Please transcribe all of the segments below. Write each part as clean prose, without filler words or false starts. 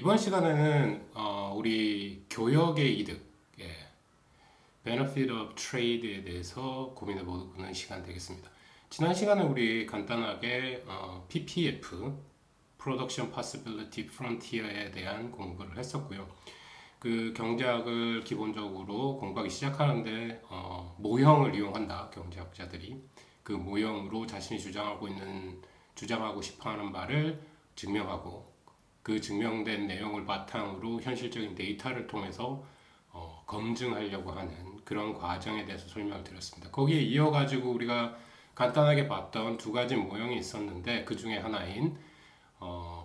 이번 시간에는 우리 교역의 이득, Benefit of Trade에 대해서 고민해보는 시간 되겠습니다. 지난 시간에 우리 간단하게 PPF, Production Possibility Frontier에 대한 공부를 했었고요. 그 경제학을 기본적으로 공부하기 시작하는데 모형을 이용한다, 경제학자들이. 그 모형으로 자신이 주장하고 싶어하는 바를 증명하고 그 증명된 내용을 바탕으로 현실적인 데이터를 통해서 검증하려고 하는 그런 과정에 대해서 설명을 드렸습니다. 거기에 이어가지고 우리가 간단하게 봤던 두 가지 모형이 있었는데 그 중에 하나인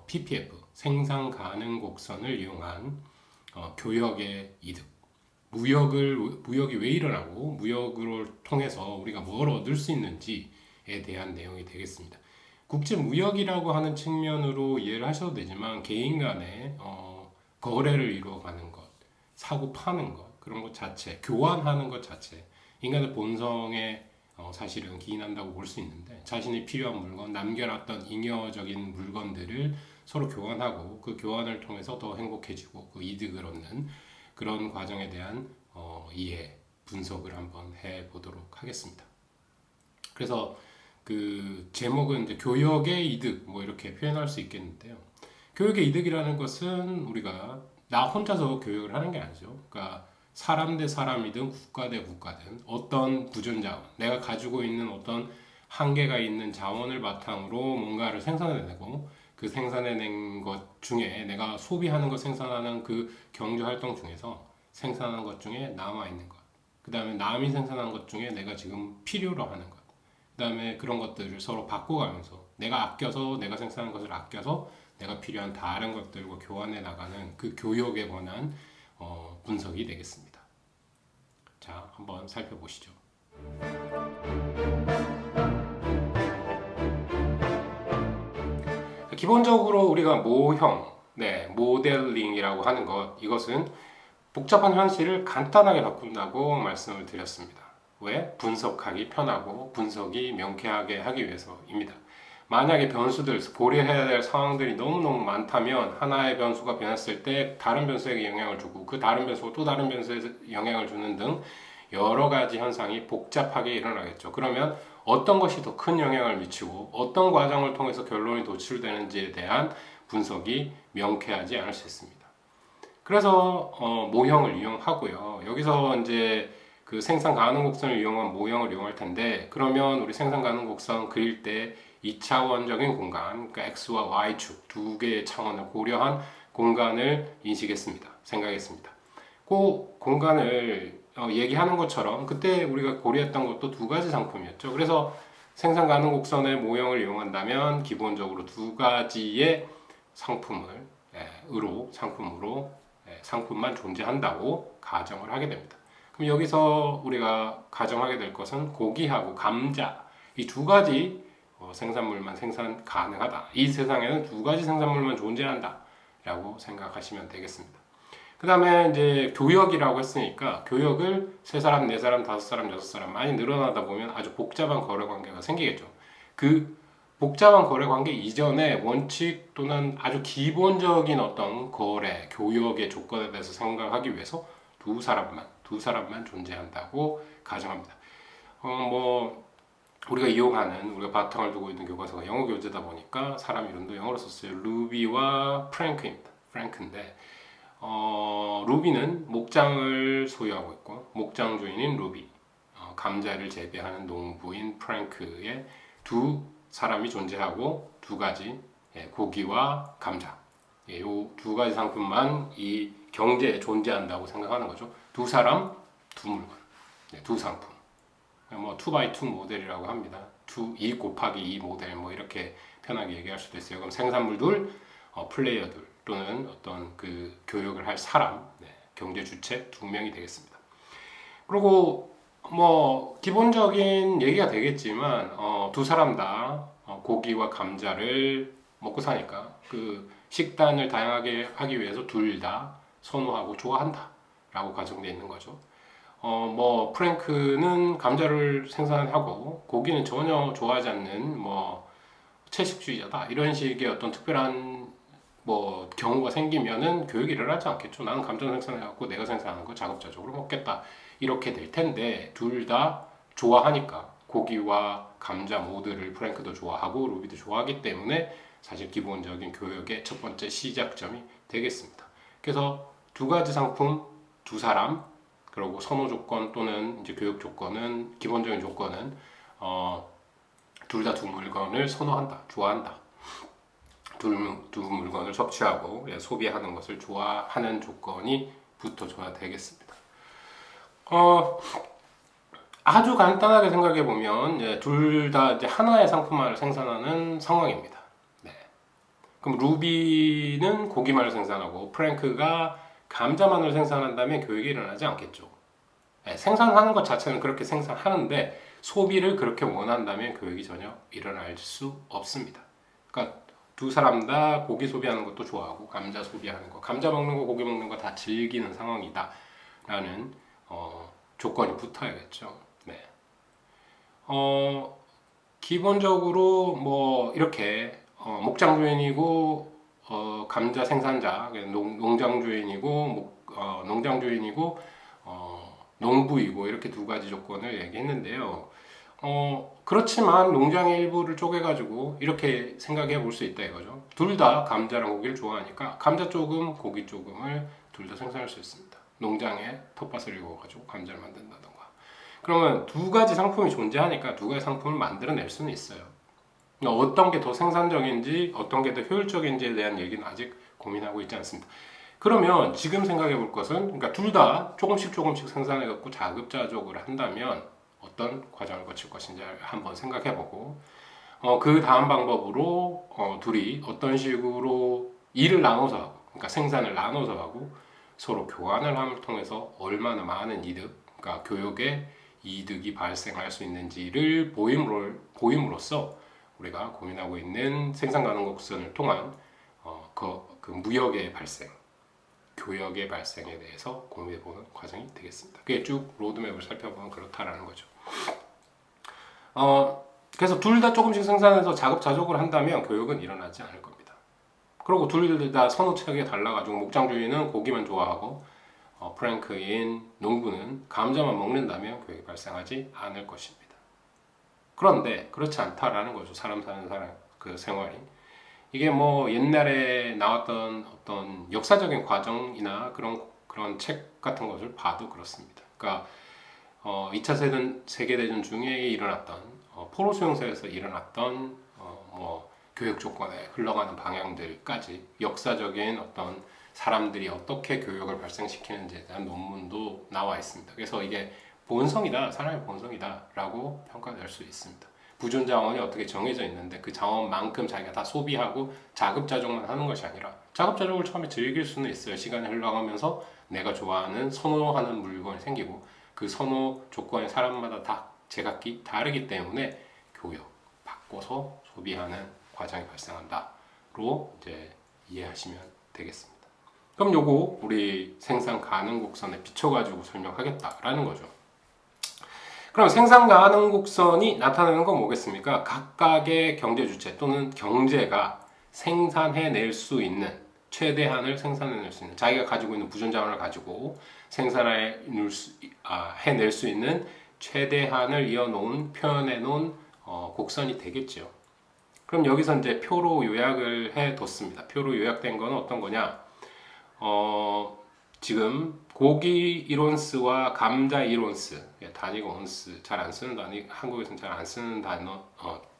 PPF, 생산 가능 곡선을 이용한 교역의 이득. 무역이 왜 일어나고 무역을 통해서 우리가 뭘 얻을 수 있는지에 대한 내용이 되겠습니다. 국제 무역이라고 하는 측면으로 이해를 하셔도 되지만 개인 간의 거래를 이루어가는 것, 사고 파는 것, 그런 것 자체, 교환하는 것 자체, 인간의 본성에 사실은 기인한다고 볼 수 있는데 자신이 필요한 물건, 남겨놨던 잉여적인 물건들을 서로 교환하고 그 교환을 통해서 더 행복해지고 그 이득을 얻는 그런 과정에 대한 이해, 분석을 한번 해보도록 하겠습니다. 그래서 그 제목은 이제 교역의 이득 뭐 이렇게 표현할 수 있겠는데요. 교역의 이득이라는 것은 우리가 나 혼자서 교역을 하는 게 아니죠. 그러니까 사람 대 사람이든 국가 대 국가든 어떤 부존자원, 내가 가지고 있는 어떤 한계가 있는 자원을 바탕으로 뭔가를 생산해내고 그 생산해낸 것 중에 내가 소비하는 것 생산하는 그 경제 활동 중에서 생산한 것 중에 남아있는 것, 그 다음에 남이 생산한 것 중에 내가 지금 필요로 하는 것, 그 다음에 그런 것들을 서로 바꿔가면서 내가 생산한 것을 아껴서 내가 필요한 다른 것들과 교환해 나가는 그 교역에 관한 분석이 되겠습니다. 자, 한번 살펴보시죠. 기본적으로 우리가 모형, 모델링이라고 하는 이것은 복잡한 현실을 간단하게 바꾼다고 말씀을 드렸습니다. 왜? 분석하기 편하고 분석이 명쾌하게 하기 위해서입니다. 만약에 고려해야 될 상황들이 너무너무 많다면 하나의 변수가 변했을 때 다른 변수에게 영향을 주고 그 다른 변수가 또 다른 변수에 영향을 주는 등 여러 가지 현상이 복잡하게 일어나겠죠. 그러면 어떤 것이 더 큰 영향을 미치고 어떤 과정을 통해서 결론이 도출되는지에 대한 분석이 명쾌하지 않을 수 있습니다. 그래서 모형을 이용하고요. 여기서 이제 그 생산 가능 곡선을 이용한 모형을 이용할 텐데 그러면 우리 생산 가능 곡선 그릴 때 2차원적인 공간, 그러니까 X와 Y축 두 개의 차원을 고려한 공간을 생각했습니다. 그 공간을 얘기하는 것처럼 그때 우리가 고려했던 것도 두 가지 상품이었죠. 그래서 생산 가능 곡선의 모형을 이용한다면 기본적으로 두 가지의 상품만 존재한다고 가정을 하게 됩니다. 그럼 여기서 우리가 가정하게 될 것은 고기하고 감자 이 두 가지 생산물만 생산 가능하다. 이 세상에는 두 가지 생산물만 존재한다 라고 생각하시면 되겠습니다. 그 다음에 이제 교역이라고 했으니까 교역을 세 사람, 네 사람, 다섯 사람, 여섯 사람 많이 늘어나다 보면 아주 복잡한 거래 관계가 생기겠죠. 그 복잡한 거래 관계 이전에 원칙 또는 아주 기본적인 어떤 거래, 교역의 조건에 대해서 생각하기 위해서 두 사람만 존재한다고 가정합니다. 우리가 바탕을 두고 있는 교과서가 영어 교재다 보니까 사람 이름도 영어로 썼어요. 루비와 프랭크인데 루비는 목장을 소유하고 있고 목장 주인인 루비, 감자를 재배하는 농부인 프랭크의 두 사람이 존재하고 두 가지 고기와 감자 이 두 가지 상품만 이 경제에 존재한다고 생각하는 거죠. 두 사람, 두 물건, 두 상품. 2x2 모델이라고 합니다. 2 곱하기 2 모델 이렇게 편하게 얘기할 수도 있어요. 그럼 생산물들, 플레이어들 또는 어떤 그 교역을 할 사람, 경제 주체 두 명이 되겠습니다. 그리고 기본적인 얘기가 되겠지만 두 사람 다 고기와 감자를 먹고 사니까 그 식단을 다양하게 하기 위해서 둘 다 선호하고 좋아한다 라고 가정되어 있는 거죠. 프랭크는 감자를 생산하고 고기는 전혀 좋아하지 않는 채식주의자다 이런 식의 어떤 특별한 뭐 경우가 생기면은 교육이 일어나지 않겠죠. 나는 감정 생산해갖고 내가 생산하는 거 자급자족으로 먹겠다. 이렇게 될 텐데 둘 다 좋아하니까 고기와 감자 모두를 프랭크도 좋아하고 루비도 좋아하기 때문에 사실 기본적인 교육의 첫 번째 시작점이 되겠습니다. 그래서 두 가지 상품, 두 사람, 그리고 선호 조건 또는 이제 교육 조건은 기본적인 조건은 둘 다 두 물건을 선호한다, 좋아한다. 두 물건을 섭취하고 소비하는 것을 좋아하는 조건이 붙어줘야 되겠습니다. 아주 간단하게 생각해 보면 둘 다 이제 하나의 상품만을 생산하는 상황입니다. 네. 그럼 루비는 고기만을 생산하고 프랭크가 감자만을 생산한다면 교육이 일어나지 않겠죠. 네, 생산하는 것 자체는 그렇게 생산하는데 소비를 그렇게 원한다면 교육이 전혀 일어날 수 없습니다. 그러니까 두 사람 다 고기 소비하는 것도 좋아하고 감자 소비하는 거, 감자 먹는 거, 고기 먹는 거 다 즐기는 상황이다 라는 조건이 붙어야겠죠. 네. 기본적으로 뭐 이렇게 목장 주인이고 감자 생산자, 농장 주인이고 농장 주인이고 농부이고 이렇게 두 가지 조건을 얘기했는데요. 그렇지만 농장의 일부를 쪼개가지고 이렇게 생각해 볼 수 있다 이거죠. 둘 다 감자랑 고기를 좋아하니까 감자 조금, 고기 조금을 둘 다 생산할 수 있습니다. 농장에 텃밭을 이루어가지고 감자를 만든다던가. 그러면 두 가지 상품이 존재하니까 두 가지 상품을 만들어낼 수는 있어요. 어떤 게 더 생산적인지, 어떤 게 더 효율적인지에 대한 얘기는 아직 고민하고 있지 않습니다. 그러면 지금 생각해 볼 것은, 그러니까 둘 다 조금씩 생산해 갖고 자급자족을 한다면 어떤 과정을 거칠 것인지 한번 생각해 보고, 그 다음 방법으로 둘이 어떤 식으로 일을 나눠서 하고, 그러니까 생산을 나눠서 하고 서로 교환을 함을 통해서 얼마나 많은 이득, 그러니까 교육에 이득이 발생할 수 있는지를 보임으로써 우리가 고민하고 있는 생산 가능 곡선을 통한 그 무역의 발생, 교역의 발생에 대해서 고민해보는 과정이 되겠습니다. 그게 쭉 로드맵을 살펴보면 그렇다라는 거죠. 그래서 둘 다 조금씩 생산해서 자급자족을 한다면 교육은 일어나지 않을 겁니다. 그리고 둘 다 선호 체계가 달라가지고 목장주의는 고기만 좋아하고 프랭크인 농부는 감자만 먹는다면 교육이 발생하지 않을 것입니다. 그런데 그렇지 않다라는 거죠. 사람 사는 그 생활이. 이게 뭐 옛날에 나왔던 어떤 역사적인 과정이나 그런 책 같은 것을 봐도 그렇습니다. 그러니까 2차 세계대전 중에 일어났던 포로 수용소에서 일어났던 뭐 교육 조건에 흘러가는 방향들까지 역사적인 어떤 사람들이 어떻게 교육을 발생시키는지에 대한 논문도 나와 있습니다. 그래서 이게 본성이다, 사람의 본성이다라고 평가될 수 있습니다. 부존 자원이 어떻게 정해져 있는데 그 자원만큼 자기가 다 소비하고 자급자족만 하는 것이 아니라 자급자족을 처음에 즐길 수는 있어요. 시간이 흘러가면서 내가 좋아하는 선호하는 물건이 생기고 그 선호 조건이 사람마다 다 제각기 다르기 때문에 교육, 바꿔서 소비하는 과정이 발생한다로 이제 이해하시면 되겠습니다. 그럼 요거 우리 생산 가능 곡선에 비춰가지고 설명하겠다라는 거죠. 그럼 생산 가능 곡선이 나타내는 건 뭐겠습니까? 각각의 경제 주체 또는 경제가 생산해낼 수 있는 최대한을 생산해낼 수 있는 자기가 가지고 있는 부존 자원을 가지고 해낼 수 있는 최대한을 이어놓은 표현해놓은 곡선이 되겠죠. 그럼 여기서 이제 표로 요약을 해뒀습니다. 표로 요약된 건 어떤 거냐? 지금 고기 1온스와 감자 1온스, 단위가 온스, 잘 안 쓰는 단위, 한국에서는 잘 안 쓰는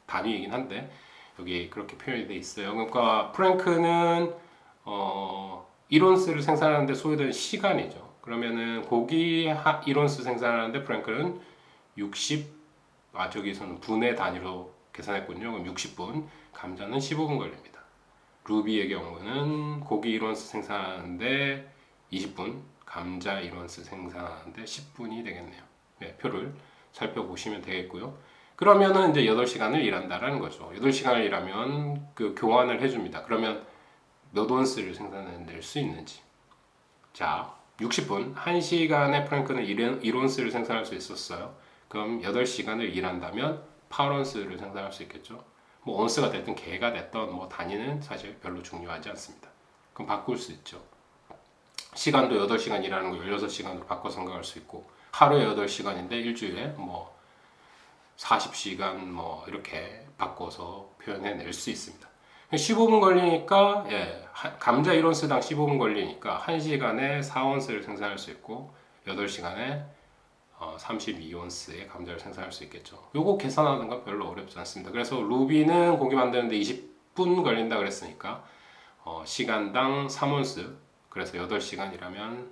단위이긴 한데 여기 그렇게 표현이 돼 있어요. 그러니까 프랭크는 1온스를 생산하는데 소요되는 시간이죠. 그러면은 고기 1온스 생산하는데 프랭크는 60, 저기서는 분의 단위로 계산했군요. 그럼 60분, 감자는 15분 걸립니다. 루비의 경우는 고기 1온스 생산하는데 20분, 감자 1온스 생산하는데 10분이 되겠네요. 네, 표를 살펴보시면 되겠고요. 그러면은 이제 8시간을 일한다라는 거죠. 8시간을 일하면 그 교환을 해줍니다. 그러면 몇 온스를 생산해낼 수 있는지. 자, 60분, 1시간에 프랭크는 1온스를 생산할 수 있었어요. 그럼 8시간을 일한다면 8온스를 생산할 수 있겠죠. 뭐 온스가 됐든 개가 됐든 뭐 단위는 사실 별로 중요하지 않습니다. 그럼 바꿀 수 있죠. 시간도 8시간 일하는 거 16시간으로 바꿔 생각할 수 있고, 하루에 8시간인데 일주일에 뭐 40시간 뭐 이렇게 바꿔서 표현해낼 수 있습니다. 15분 걸리니까, 감자 1온스당 15분 걸리니까 1시간에 4온스를 생산할 수 있고 8시간에 32온스의 감자를 생산할 수 있겠죠. 요거 계산하는 건 별로 어렵지 않습니다. 그래서 루비는 고기 만드는데 20분 걸린다 그랬으니까 시간당 3온스, 그래서 8시간이라면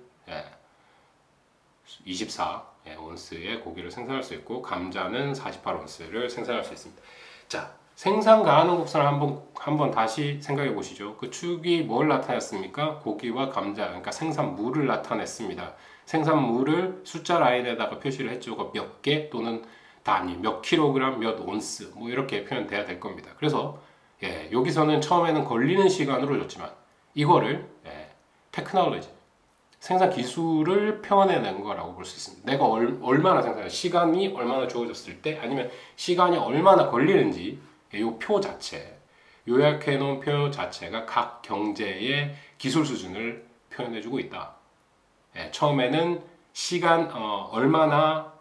24 온스의 고기를 생산할 수 있고, 감자는 48온스를 생산할 수 있습니다. 자, 생산 가능 곡선을 한번 다시 생각해 보시죠. 그 축이 뭘 나타냈습니까? 고기와 감자, 그러니까 생산물을 나타냈습니다. 생산물을 숫자 라인에다가 표시를 했죠. 몇 개 또는 단위, 몇 킬로그램, 몇 온스, 뭐 이렇게 표현돼야 될 겁니다. 그래서 여기서는 처음에는 걸리는 시간으로 줬지만 이거를 테크놀로지, 생산 기술을 표현해낸 거라고 볼 수 있습니다. 내가 얼마나 생산해, 시간이 얼마나 주어졌을 때, 아니면 시간이 얼마나 걸리는지, 이 표 자체, 요약해 놓은 표 자체가 각 경제의 기술 수준을 표현해주고 있다. 처음에는 시간 얼마나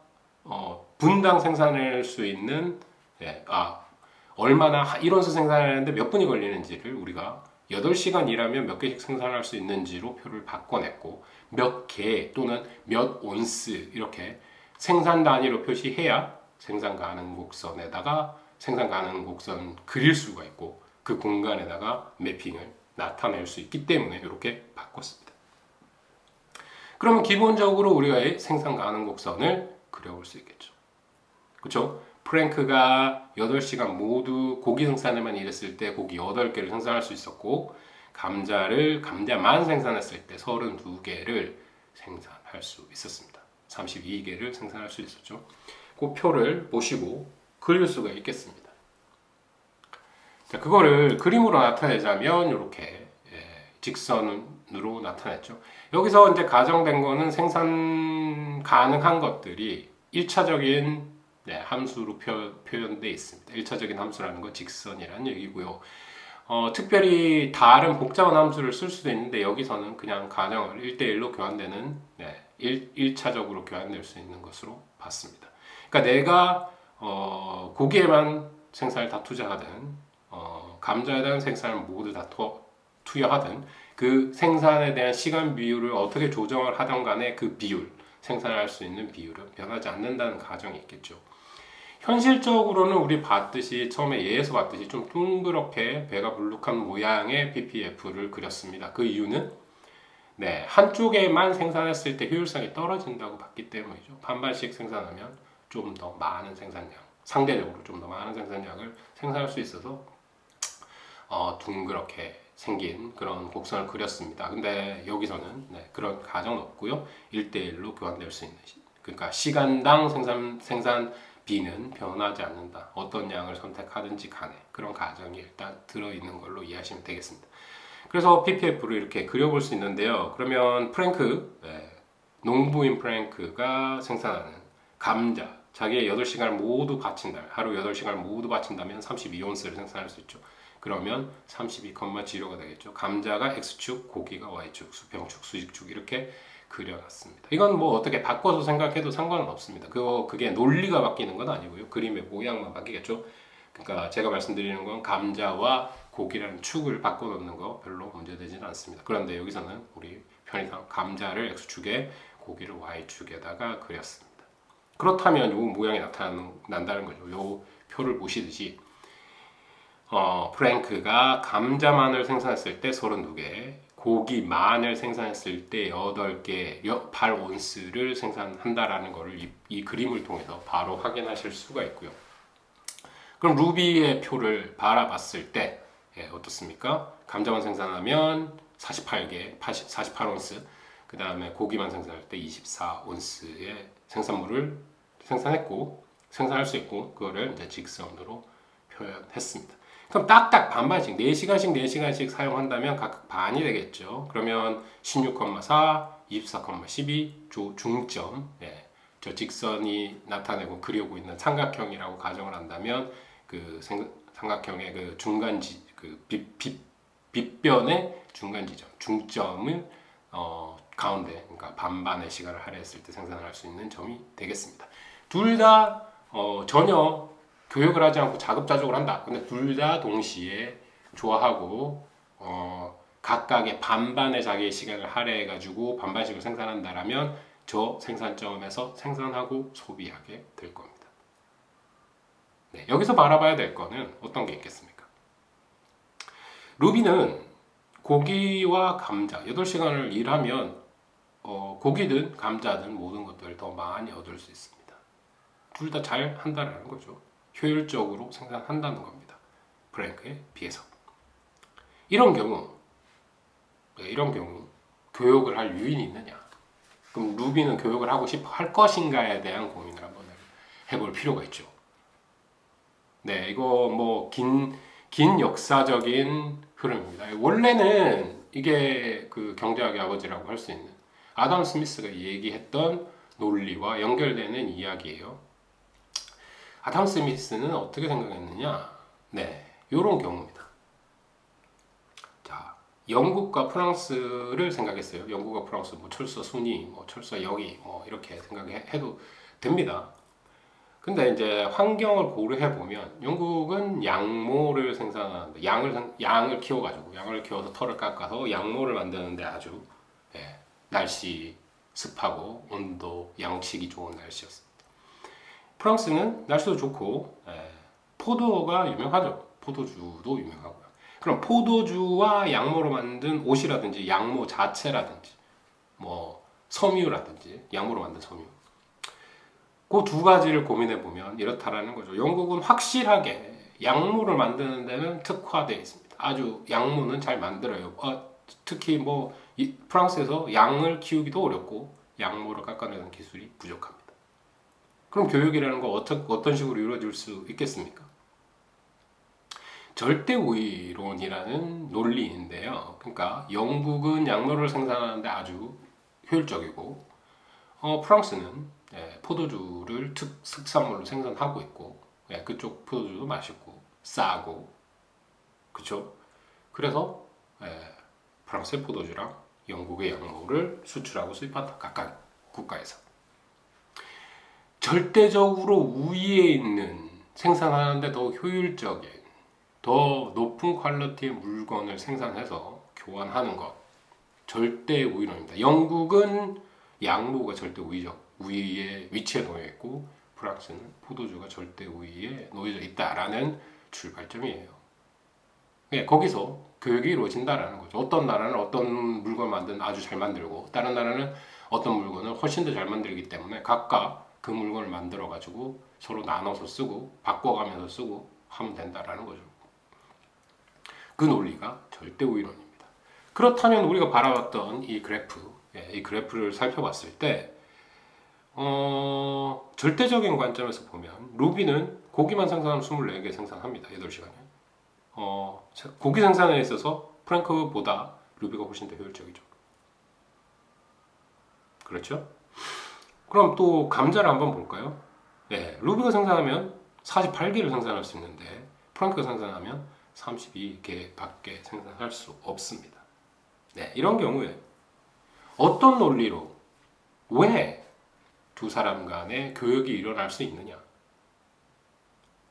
분당 생산할 수 있는, 얼마나 1원수 생산하는데 몇 분이 걸리는지를 우리가 8시간 일하면 몇 개씩 생산할 수 있는지로 표를 바꿔냈고, 몇 개 또는 몇 온스 이렇게 생산 단위로 표시해야 생산 가능 곡선에다가 생산 가능 곡선 그릴 수가 있고, 그 공간에다가 매핑을 나타낼 수 있기 때문에 이렇게 바꿨습니다. 그러면 기본적으로 우리가 생산 가능 곡선을 그려볼 수 있겠죠. 그렇죠? 프랭크가 8시간 모두 고기 생산에만 일했을 때 고기 8개를 생산할 수 있었고, 감자만 생산했을 때 32개를 생산할 수 있었습니다. 32개를 생산할 수 있었죠. 그 표를 보시고 그릴 수가 있겠습니다. 자, 그거를 그림으로 나타내자면 이렇게 직선으로 나타냈죠. 여기서 이제 가정된 거는 생산 가능한 것들이 1차적인 함수로 표현되어 있습니다. 1차적인 함수라는 건 직선이라는 얘기고요. 특별히 다른 복잡한 함수를 쓸 수도 있는데 여기서는 그냥 가정을 1대1로 교환되는 1차적으로 교환될 수 있는 것으로 봤습니다. 그러니까 내가 고기에만 생산을 다 투자하든 감자에 대한 생산을 모두 다 투여하든 그 생산에 대한 시간 비율을 어떻게 조정을 하든 간에 그 비율, 생산할 수 있는 비율은 변하지 않는다는 가정이 있겠죠. 현실적으로는 우리 봤듯이 처음에 예에서 봤듯이 좀 둥그렇게 배가 불룩한 모양의 PPF를 그렸습니다. 그 이유는 한쪽에만 생산했을 때 효율성이 떨어진다고 봤기 때문이죠. 반반씩 생산하면 좀 더 많은 생산량, 상대적으로 좀 더 많은 생산량을 생산할 수 있어서 둥그렇게 생긴 그런 곡선을 그렸습니다. 근데 여기서는 그런 가정은 없고요. 1대1로 교환될 수 있는, 그러니까 시간당 생산 B는 변하지 않는다. 어떤 양을 선택하든지 간에 그런 가정이 일단 들어있는 걸로 이해하시면 되겠습니다. 그래서 PPF를 이렇게 그려볼 수 있는데요. 그러면 농부인 프랭크가 생산하는 감자, 자기의 8시간을 모두 바친다. 하루 8시간을 모두 바친다면 32온스를 생산할 수 있죠. 그러면 32,0가 되겠죠. 감자가 X축, 고기가 Y축, 수평축, 수직축 이렇게 그려놨습니다. 이건 뭐 어떻게 바꿔서 생각해도 상관은 없습니다. 그게 논리가 바뀌는 건 아니고요. 그림의 모양만 바뀌겠죠. 그러니까 제가 말씀드리는 건 감자와 고기라는 축을 바꿔놓는 거 별로 문제되지는 않습니다. 그런데 여기서는 우리 편의상 감자를 X축에 고기를 Y축에다가 그렸습니다. 그렇다면 이 모양이 나타난다는 거죠. 이 표를 보시듯이 프랭크가 감자만을 생산했을 때 32개, 고기만을 생산했을 때 8개, 8온스를 생산한다라는 것을 이 그림을 통해서 바로 확인하실 수가 있고요. 그럼 루비의 표를 바라봤을 때 어떻습니까? 감자만 생산하면 48온스, 그 다음에 고기만 생산할 때 24온스의 생산물을 생산했고 생산할 수 있고 그거를 이제 직선으로 표현했습니다. 그럼 딱딱 반반씩 4시간씩 사용한다면 각각 반이 되겠죠. 그러면 16,4, 24,12 중점, 저 직선이 나타내고 그리고 있는 삼각형이라고 가정을 한다면 그 삼각형의 그 중간 빗변의 중간 지점, 중점을 가운데, 그러니까 반반의 시간을 할애했을 때 생산할 수 있는 점이 되겠습니다. 둘 다 전혀 교육을 하지 않고 자급자족을 한다. 근데 둘 다 동시에 좋아하고 각각의 반반의 자기의 시간을 할애해가지고 반반씩을 생산한다라면 저 생산점에서 생산하고 소비하게 될 겁니다. 네, 여기서 바라봐야 될 거는 어떤 게 있겠습니까? 루비는 고기와 감자 8시간을 일하면 고기든 감자든 모든 것들을 더 많이 얻을 수 있습니다. 둘 다 잘 한다는 거죠. 효율적으로 생산한다는 겁니다. 프랭크에 비해서. 이런 경우 교육을 할 유인이 있느냐? 그럼 루비는 교육을 하고 싶어 할 것인가에 대한 고민을 한번 해볼 필요가 있죠. 네, 이거 뭐 긴 역사적인 흐름입니다. 원래는 이게 그 경제학의 아버지라고 할 수 있는 아담 스미스가 얘기했던 논리와 연결되는 이야기예요. 아담 스미스는 어떻게 생각했느냐? 네, 이런 경우입니다. 자, 영국과 프랑스를 생각했어요. 영국과 프랑스, 뭐 철서 순위, 뭐 철서 역이, 뭐 이렇게 생각해도 됩니다. 근데 이제 환경을 고려해 보면 영국은 양모를 생산하는데 양을 키워서 털을 깎아서 양모를 만드는데 아주 날씨 습하고 온도 양식이 좋은 날씨였습니다. 프랑스는 날씨도 좋고 포도가 유명하죠. 포도주도 유명하고요. 그럼 포도주와 양모로 만든 옷이라든지 양모 자체라든지 뭐 섬유라든지 양모로 만든 섬유 그 두 가지를 고민해 보면 이렇다라는 거죠. 영국은 확실하게 양모를 만드는 데는 특화되어 있습니다. 아주 양모는 잘 만들어요. 특히 뭐 프랑스에서 양을 키우기도 어렵고 양모를 깎아내는 기술이 부족합니다. 그럼 교육이라는 거 어떤 식으로 이루어질 수 있겠습니까? 절대우위론이라는 논리인데요. 그러니까 영국은 양모를 생산하는데 아주 효율적이고 프랑스는 포도주를 특산물로 생산하고 있고 그쪽 포도주도 맛있고 싸고 그렇죠? 그래서 프랑스의 포도주랑 영국의 양모를 수출하고 수입한다. 각각 국가에서 절대적으로 우위에 있는 생산하는데 더 효율적인 더 높은 퀄리티의 물건을 생산해서 교환하는 것 절대 우위론입니다. 영국은 양모가 절대 우위에 위치해 놓여 있고 프랑스는 포도주가 절대 우위에 놓여져 있다라는 출발점이에요. 거기서 교육이 이루어진다라는 거죠. 어떤 나라는 어떤 물건을 아주 잘 만들고 다른 나라는 어떤 물건을 훨씬 더 잘 만들기 때문에 각각 그 물건을 만들어 가지고 서로 나눠서 쓰고 바꿔가면서 쓰고 하면 된다라는 거죠. 그 논리가 절대 우위론입니다. 그렇다면 우리가 바라봤던 이 그래프를 살펴봤을 때 절대적인 관점에서 보면 루비는 고기만 생산하면 24개 생산합니다. 8시간에. 고기 생산에 있어서 프랭크보다 루비가 훨씬 더 효율적이죠. 그렇죠? 그럼 또 감자를 한번 볼까요? 루비가 생산하면 48개를 생산할 수 있는데 프랭크가 생산하면 32개밖에 생산할 수 없습니다. 이런 경우에 어떤 논리로 왜 두 사람 간의 교역이 일어날 수 있느냐?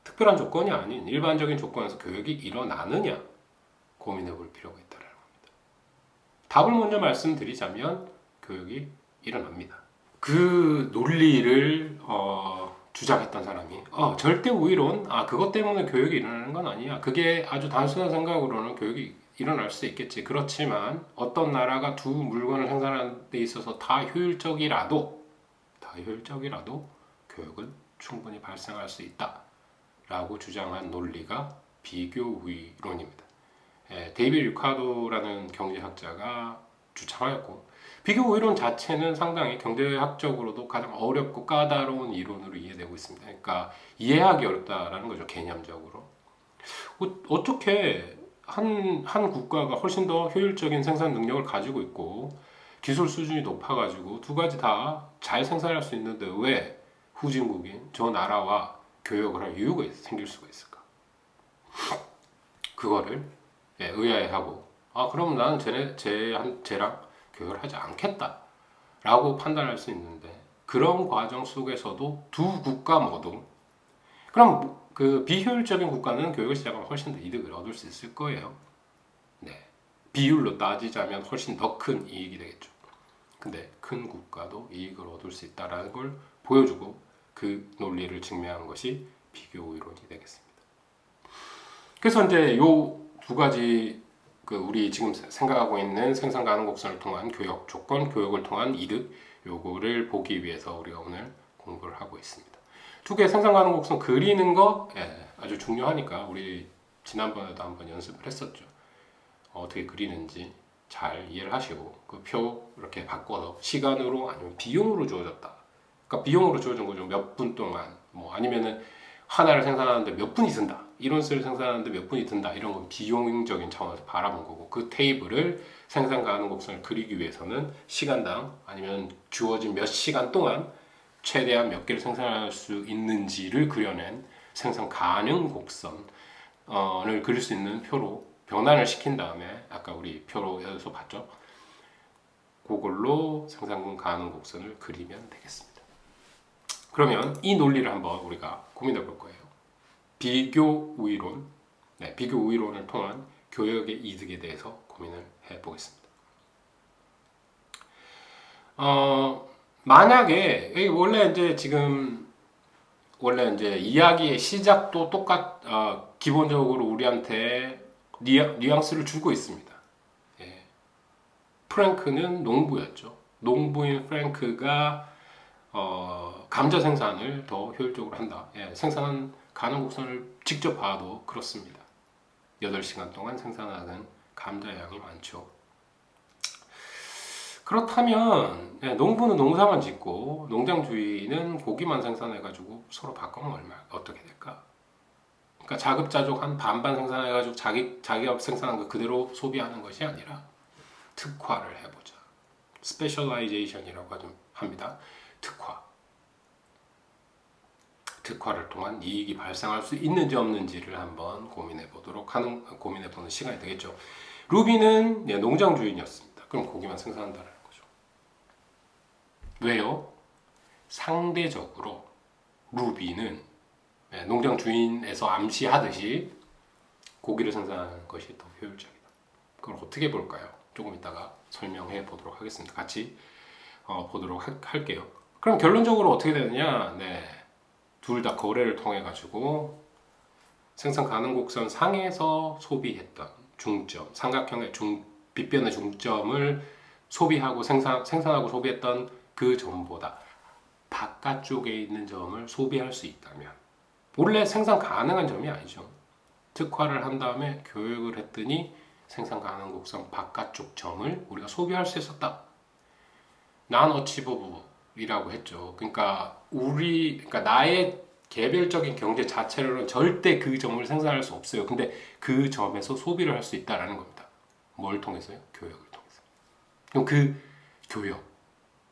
특별한 조건이 아닌 일반적인 조건에서 교역이 일어나느냐? 고민해 볼 필요가 있다는 겁니다. 답을 먼저 말씀드리자면 교역이 일어납니다. 그 논리를 주장했던 사람이 절대 우위론 그것 때문에 교역이 일어나는 건 아니야. 그게 아주 단순한 생각으로는 교역이 일어날 수 있겠지. 그렇지만 어떤 나라가 두 물건을 생산하는 데 있어서 다 효율적이라도 교역은 충분히 발생할 수 있다 라고 주장한 논리가 비교 우위론입니다. 데이비드 리카도라는 경제학자가 주창하였고 비교 우위론 자체는 상당히 경제학적으로도 가장 어렵고 까다로운 이론으로 이해되고 있습니다. 그러니까 이해하기 어렵다라는 거죠. 개념적으로. 어떻게 한 국가가 훨씬 더 효율적인 생산 능력을 가지고 있고 기술 수준이 높아가지고 두 가지 다 잘 생산할 수 있는데 왜 후진국인 저 나라와 교역을 할 이유가 생길 수가 있을까? 그거를 의아해하고 그럼 나는 쟤랑 교역을 하지 않겠다 라고 판단할 수 있는데, 그런 과정 속에서도 두 국가 모두, 그럼 그 비효율적인 국가는 교역을 시작하면 훨씬 더 이득을 얻을 수 있을 거예요. 네. 비율로 따지자면 훨씬 더 큰 이익이 되겠죠. 근데 큰 국가도 이익을 얻을 수 있다는 걸 보여주고 그 논리를 증명한 것이 비교 이론이 되겠습니다. 그래서 이제 요 두 가지 그 우리 지금 생각하고 있는 생산 가능 곡선을 통한 교역 조건, 교역을 통한 이득, 요거를 보기 위해서 우리가 오늘 공부를 하고 있습니다. 두 개의 생산 가능 곡선 그리는 거 아주 중요하니까 우리 지난번에도 한번 연습을 했었죠. 어떻게 그리는지 잘 이해를 하시고 그 표 이렇게 바꿔서 시간으로 아니면 비용으로 주어졌다. 그러니까 비용으로 주어진 거죠. 몇 분 동안 뭐 아니면은 하나를 생산하는데 몇 분이 든다. 이론스를 생산하는데 몇 분이 든다. 이런 건 비용적인 차원에서 바라본 거고, 그 테이블을 생산 가능 곡선을 그리기 위해서는 시간당 아니면 주어진 몇 시간 동안 최대한 몇 개를 생산할 수 있는지를 그려낸 생산 가능 곡선을 그릴 수 있는 표로 변환을 시킨 다음에 아까 우리 표로에서 봤죠. 그걸로 생산 가능 곡선을 그리면 되겠습니다. 그러면 이 논리를 한번 우리가 고민해 볼 거예요. 비교 우위론, 비교 우위론을 통한 교역의 이득에 대해서 고민을 해 보겠습니다. 만약에 원래 이제 이야기의 시작도 기본적으로 우리한테 뉘앙스를 주고 있습니다. 예. 프랭크는 농부였죠. 농부인 프랭크가 감자 생산을 더 효율적으로 한다. 생산 가능 곡선을 직접 봐도 그렇습니다. 8시간 동안 생산하는 감자 양이 많죠. 그렇다면 농부는 농사만 짓고 농장 주인은 고기만 생산해가지고 서로 바꾸면 어떻게 될까? 그러니까 자급자족한 반반 생산해가지고 자기가 생산한 거 그대로 소비하는 것이 아니라 특화를 해보자. 스페셜라이제이션이라고 합니다. 특화를 통한 이익이 발생할 수 있는지 없는지를 한번 고민해보는 시간이 되겠죠. 루비는 농장 주인이었습니다. 그럼 고기만 생산한다는 거죠. 왜요? 상대적으로 루비는 농장 주인에서 암시하듯이 고기를 생산하는 것이 더 효율적이다. 그걸 어떻게 볼까요? 조금 이따가 설명해 보도록 하겠습니다. 같이 보도록 할게요. 그럼 결론적으로 어떻게 되느냐? 둘 다 거래를 통해 가지고 생산 가능 곡선 상에서 소비했던 중점, 삼각형의 빗변의 중점을 소비하고 생산하고 소비했던 그 점보다 바깥쪽에 있는 점을 소비할 수 있다면, 원래 생산 가능한 점이 아니죠. 특화를 한 다음에 교역을 했더니 생산 가능 곡선 바깥쪽 점을 우리가 소비할 수 있었다. 난어치버블이라고 했죠. 그러니까 나의 개별적인 경제 자체로는 절대 그 점을 생산할 수 없어요. 근데 그 점에서 소비를 할 수 있다라는 겁니다. 뭘 통해서요? 교역을 통해서. 그럼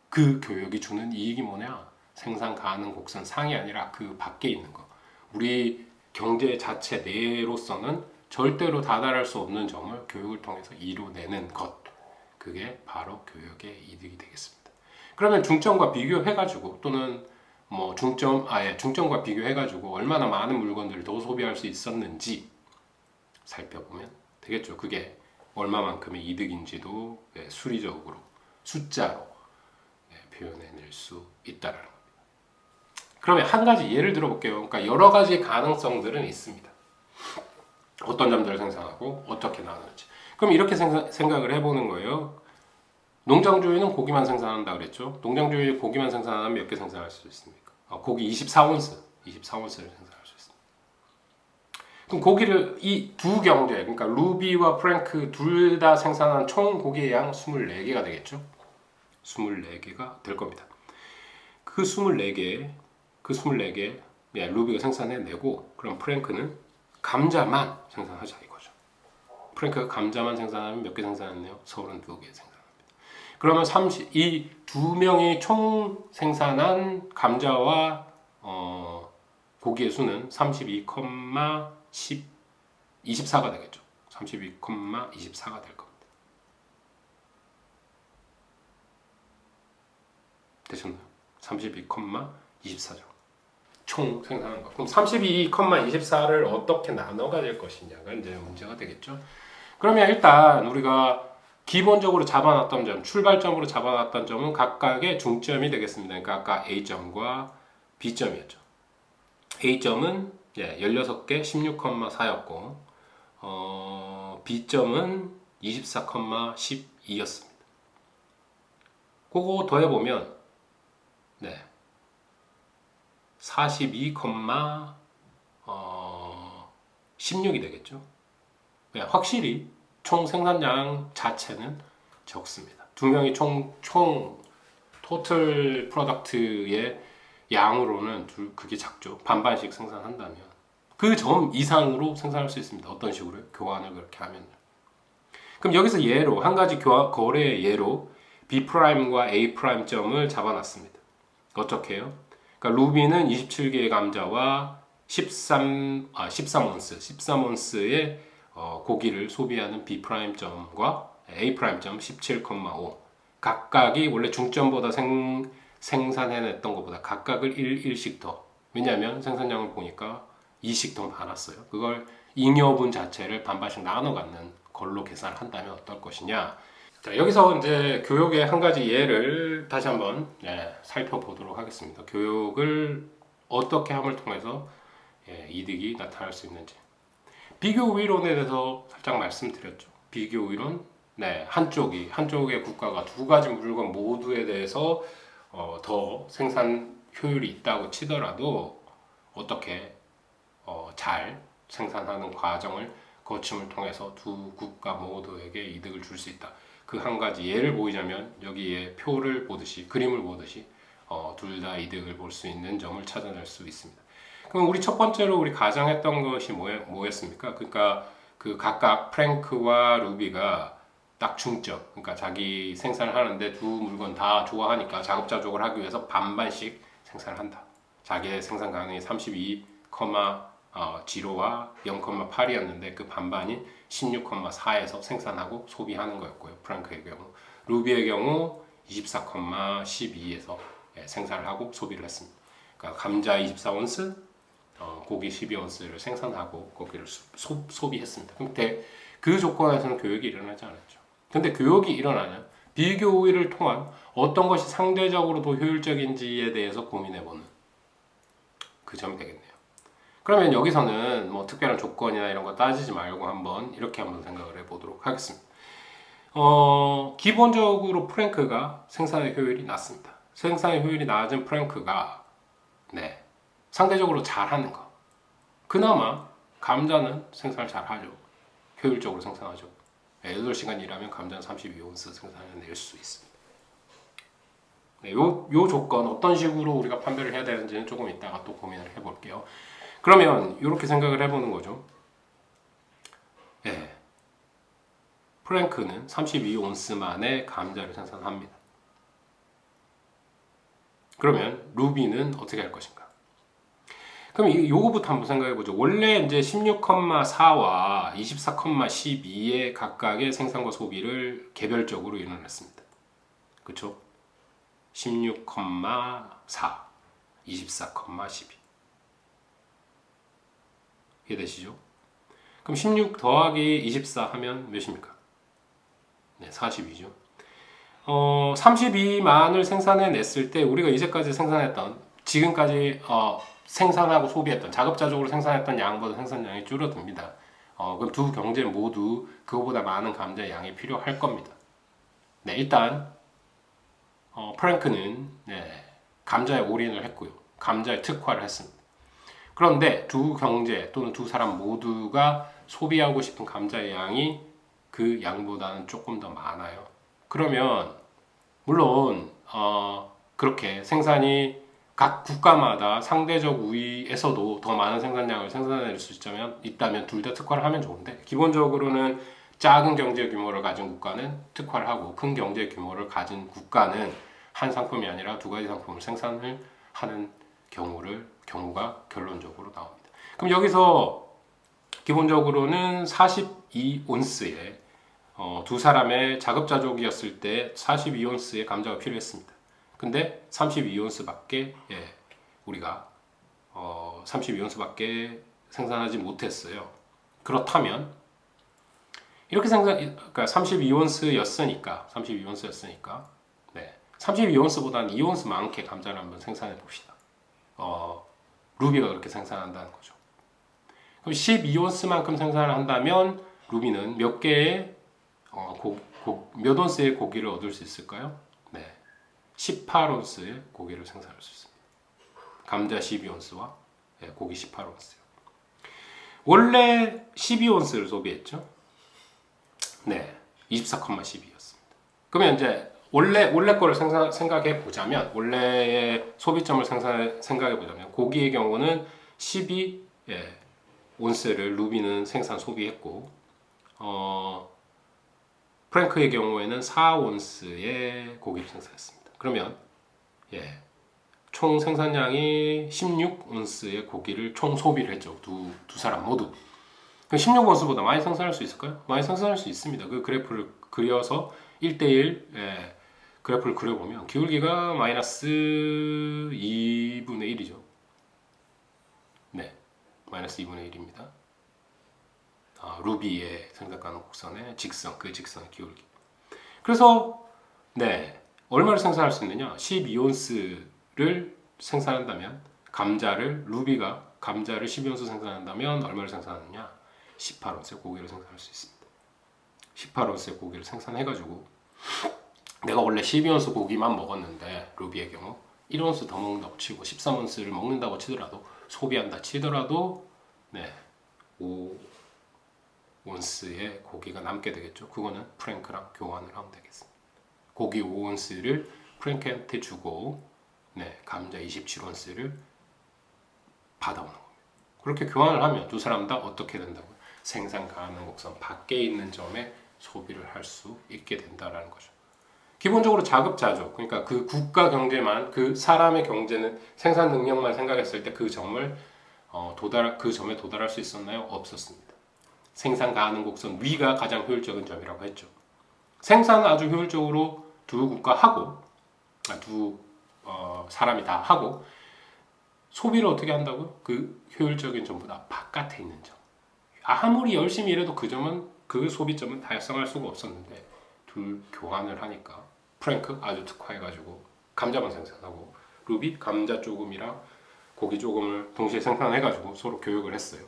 그 교역이 주는 이익이 뭐냐? 생산 가능 곡선 상이 아니라 그 밖에 있는 거. 우리 경제 자체 내로서는 절대로 다달할 수 없는 점을 교육을 통해서 이뤄내는 것. 그게 바로 교역의 이득이 되겠습니다. 그러면 중점과 비교해가지고 또는 중점과 비교해가지고 얼마나 많은 물건들을 더 소비할 수 있었는지 살펴보면 되겠죠. 그게 얼마만큼의 이득인지도 수리적으로 숫자로 표현해낼 수 있다라는 겁니다. 그러면 한 가지 예를 들어볼게요. 그러니까 여러 가지 가능성들은 있습니다. 어떤 점들을 생산하고 어떻게 나누는지. 그럼 이렇게 생각을 해보는 거예요. 농장 주인은 고기만 생산한다 그랬죠. 농장 주인이 고기만 생산하면 몇 개 생산할 수 있습니까? 고기 24온스를 생산할 수 있습니다. 그럼 고기를 이 두 경제, 그러니까 루비와 프랭크 둘 다 생산한 총 고기의 양 24개가 되겠죠. 24개가 될 겁니다. 그 24개 루비가 생산해내고, 그럼 프랭크는 감자만 생산하자 이거죠. 프랭크가 감자만 생산하면 몇 개 생산했네요? 32개 생산합니다. 그러면 이 두 명이 총 생산한 감자와 고기의 수는 32,24가 되겠죠. 32,24가 될 겁니다. 되셨나요? 32,24죠. 총 생산한 거. 그럼 32,24를 어떻게 나눠 가질 것이냐가 이제 문제가 되겠죠. 그러면 일단 우리가 기본적으로 잡아놨던 점, 출발점으로 잡아놨던 점은 각각의 중점이 되겠습니다. 그러니까 아까 A점과 B점이었죠. A점은 16개 16,4였고 B점은 24,12였습니다. 그거 더해보면 42,16이 되겠죠. 확실히 총 생산량 자체는 적습니다. 두 명이 총 토탈 프로덕트의 양으로는 그게 작죠. 반반씩 생산한다면 그 점 이상으로 생산할 수 있습니다. 어떤 식으로 교환을 그렇게 하면. 그럼 여기서 예로 한 가지 거래의 예로 B'과 A'점을 잡아놨습니다. 어떻게 해요? 그러니까 루비는 27개의 감자와 13온스의 고기를 소비하는 B'점과 A'점 17,5 각각이 원래 중점보다 생산해냈던 것보다 각각을 1씩 더. 왜냐하면 생산량을 보니까 2씩 더 많았어요. 그걸 잉여분 자체를 반반씩 나눠 갖는 걸로 계산을 한다면 어떨 것이냐. 자, 여기서 이제 교육의 한 가지 예를 다시 한번 살펴보도록 하겠습니다. 교육을 어떻게 함을 통해서 이득이 나타날 수 있는지. 비교 이론에 대해서 살짝 말씀드렸죠. 비교 이론, 한쪽의 국가가 두 가지 물건 모두에 대해서 더 생산 효율이 있다고 치더라도 어떻게 잘 생산하는 과정을 거침을 통해서 두 국가 모두에게 이득을 줄 수 있다. 그 한 가지 예를 보이자면 여기에 표를 보듯이 그림을 보듯이 둘 다 이득을 볼 수 있는 점을 찾아낼 수 있습니다. 그럼 우리 첫 번째로 우리 가정했던 것이 뭐였습니까? 그러니까 그 각각 프랭크와 루비가 딱 중점, 그러니까 자기 생산을 하는데 두 물건 다 좋아하니까 자급자족을 하기 위해서 반반씩 생산을 한다. 자기의 생산 가능이 32,0와 0,8이었는데 그 반반인 16,4에서 생산하고 소비하는 거였고요. 프랭크의 경우. 루비의 경우 24,12에서 생산을 하고 소비를 했습니다. 그러니까 감자 24온스, 고기 12온스를 생산하고 고기를 소비했습니다. 근데 그 조건에서는 교육이 일어나지 않았죠. 근데 교육이 일어나면 비교 우위를 통한 어떤 것이 상대적으로 더 효율적인지에 대해서 고민해보는 그 점이 되겠네요. 그러면 여기서는 뭐 특별한 조건이나 이런 거 따지지 말고 이렇게 한번 생각을 해보도록 하겠습니다. 기본적으로 프랭크가 생산의 효율이 낮습니다. 생산의 효율이 낮은 프랭크가 상대적으로 잘하는 거. 그나마 감자는 생산을 잘하죠. 효율적으로 생산하죠. 8시간 일하면 감자는 32온스 생산해낼 수 있습니다. 요 조건 어떤 식으로 우리가 판별을 해야 되는지는 조금 이따가 또 고민을 해볼게요. 그러면 이렇게 생각을 해보는 거죠. 프랭크는 32온스만의 감자를 생산합니다. 그러면 루비는 어떻게 할 것인가? 그럼 요거부터 한번 생각해보죠. 원래 이제 16,4와 24,12의 각각의 생산과 소비를 개별적으로 일어났습니다. 그쵸? 16,4, 24,12. 이해되시죠? 그럼 16 더하기 24 하면 몇입니까? 42죠. 32만을 생산해냈을 때 우리가 이제까지 생산했던 지금까지 생산하고 소비했던 자급자족으로 생산했던 양보다 생산량이 줄어듭니다. 그럼 두 경제 모두 그거보다 많은 감자 양이 필요할 겁니다. 일단 프랭크는 감자에 올인을 했고요. 감자에 특화를 했습니다. 그런데 두 경제 또는 두 사람 모두가 소비하고 싶은 감자의 양이 그 양보다는 조금 더 많아요. 그러면 물론 그렇게 생산이 각 국가마다 상대적 우위에서도 더 많은 생산량을 생산해낼 수 있다면 둘 다 특화를 하면 좋은데 기본적으로는 작은 경제 규모를 가진 국가는 특화를 하고 큰 경제 규모를 가진 국가는 한 상품이 아니라 두 가지 상품을 생산을 하는 경우가 결론적으로 나옵니다. 그럼 여기서 기본적으로는 42온스에 두 사람의 자급자족이었을 때 42온스의 감자가 필요했습니다. 근데 32온스밖에 우리가 32온스밖에 생산하지 못했어요. 그렇다면 이렇게 그러니까 32온스였으니까 네, 32온스보다는 2온스 많게 감자를 한번 생산해 봅시다. 루비가 그렇게 생산한다는 거죠. 그럼 12온스만큼 생산을 한다면 루비는 몇 개의 몇 온스의 고기를 얻을 수 있을까요? 네, 18온스의 고기를 생산할 수 있습니다. 감자 12온스와 고기 18온스. 원래 12온스를 소비했죠. 네, 24,12였습니다. 그러면 이제 원래 거를 생각해 보자면, 원래의 소비점을 생각해 보자면, 고기의 경우는 12온스를 루비는 생산 소비했고, 프랭크의 경우에는 4온스의 고기를 생산했습니다. 그러면 총 생산량이 16온스의 고기를 총 소비를 했죠. 두 사람 모두. 16온스보다 많이 생산할 수 있을까요? 많이 생산할 수 있습니다. 그 그래프를 그려서 1대1 그래프를 그려보면 기울기가 마이너스 2분의 1이죠. 네, 마이너스 2분의 1입니다. 루비의 생산 가능 곡선의 직선, 그 직선의 기울기. 그래서 네, 얼마를 생산할 수 있느냐? 12온스를 생산한다면 루비가 감자를 12온스 생산한다면 얼마를 생산하느냐? 18온스의 고기를 생산할 수 있습니다. 18온스의 고기를 생산해가지고 내가 원래 12온스 고기만 먹었는데 루비의 경우 1온스 더 먹는다고 치고 13온스를 먹는다고 치더라도 소비한다 치더라도 네, 5온스의 고기가 남게 되겠죠. 그거는 프랭크랑 교환을 하면 되겠습니다. 고기 5온스를 프랭크한테 주고 네, 감자 27온스를 받아오는 겁니다. 그렇게 교환을 하면 두 사람 다 어떻게 된다고요? 생산 가능 곡선 밖에 있는 점에 소비를 할 수 있게 된다라는 거죠. 기본적으로 자급자족, 그러니까 그 국가 경제만, 그 사람의 경제는 생산 능력만 생각했을 때 그 점을 그 점에 도달할 수 있었나요? 없었습니다. 생산 가능 곡선 위가 가장 효율적인 점이라고 했죠. 생산은 아주 효율적으로 두 국가하고 사람이 다 하고 소비를 어떻게 한다고요? 그 효율적인 점보다 바깥에 있는 점. 아무리 열심히 일해도 그 소비점은 달성할 수가 없었는데 둘 교환을 하니까 프랭크 아주 특화해가지고 감자만 생산하고 루비 감자 조금이랑 고기 조금을 동시에 생산해가지고 서로 교육을 했어요.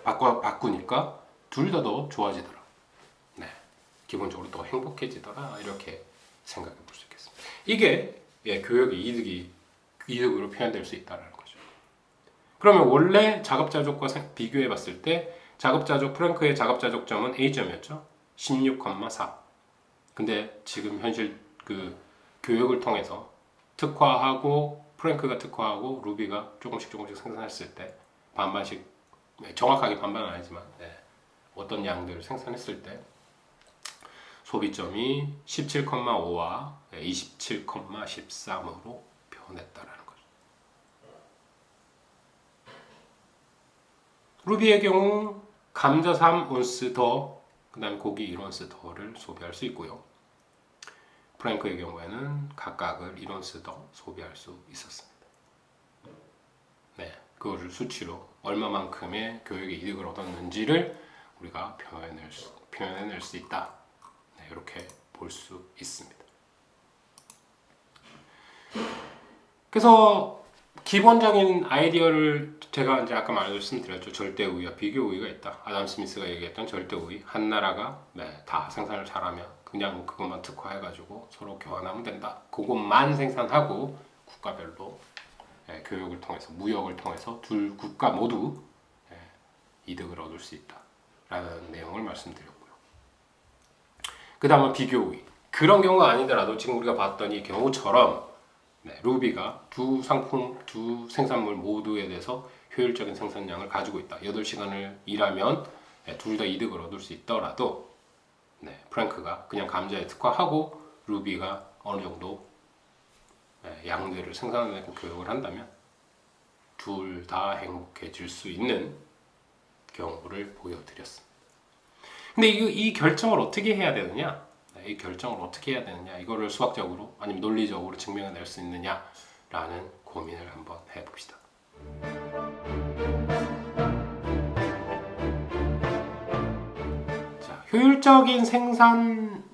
바꾸니까 둘 다 더 좋아지더라. 네, 기본적으로 더 행복해지더라. 이렇게 생각해 볼 수 있겠습니다. 이게 교육의 이득으로 표현될 수 있다는 거죠. 그러면 원래 자급자족과 비교해 봤을 때 프랭크의 자급자족점은 A점이었죠. 16,4. 근데 지금 현실 그 교육을 통해서 특화하고 프랭크가 특화하고 루비가 조금씩 생산했을 때 반반씩, 정확하게 반반은 아니지만 어떤 양들을 생산했을 때 소비점이 17,5와 27,13으로 변했다라는 거죠. 루비의 경우 감자 3온스 더, 그 다음에 고기 1온스 더를 소비할 수 있고요. 프랭크의 경우에는 각각을 1온스 더 소비할 수 있었습니다. 네, 그거를 수치로 얼마만큼의 교육의 이득을 얻었는지를 우리가 표현해낼 수 있다. 네, 이렇게 볼 수 있습니다. 그래서 기본적인 아이디어를 제가 이제 아까 말씀드렸죠. 절대 우위와 비교 우위가 있다. 아담 스미스가 얘기했던 절대 우위. 한 나라가 다 생산을 잘하면 그냥 그것만 특화해가지고 서로 교환하면 된다. 그것만 생산하고 국가별로 교육을 통해서, 무역을 통해서 둘 국가 모두 이득을 얻을 수 있다라는 내용을 말씀드렸고요. 그 다음은 비교 우위. 그런 경우가 아니더라도 지금 우리가 봤던 이 경우처럼 루비가 두 생산물 모두에 대해서 효율적인 생산량을 가지고 있다. 8시간을 일하면 둘 다 이득을 얻을 수 있더라도 프랭크가 그냥 감자에 특화하고 루비가 어느 정도 양들을 생산하는 교육을 한다면 둘 다 행복해질 수 있는 경우를 보여드렸습니다. 근데 이 결정을 어떻게 해야 되느냐? 이 결정을 어떻게 해야 되느냐, 이거를 수학적으로 아니면 논리적으로 증명해낼 수 있느냐라는 고민을 한번 해봅시다. 자, 효율적인 생산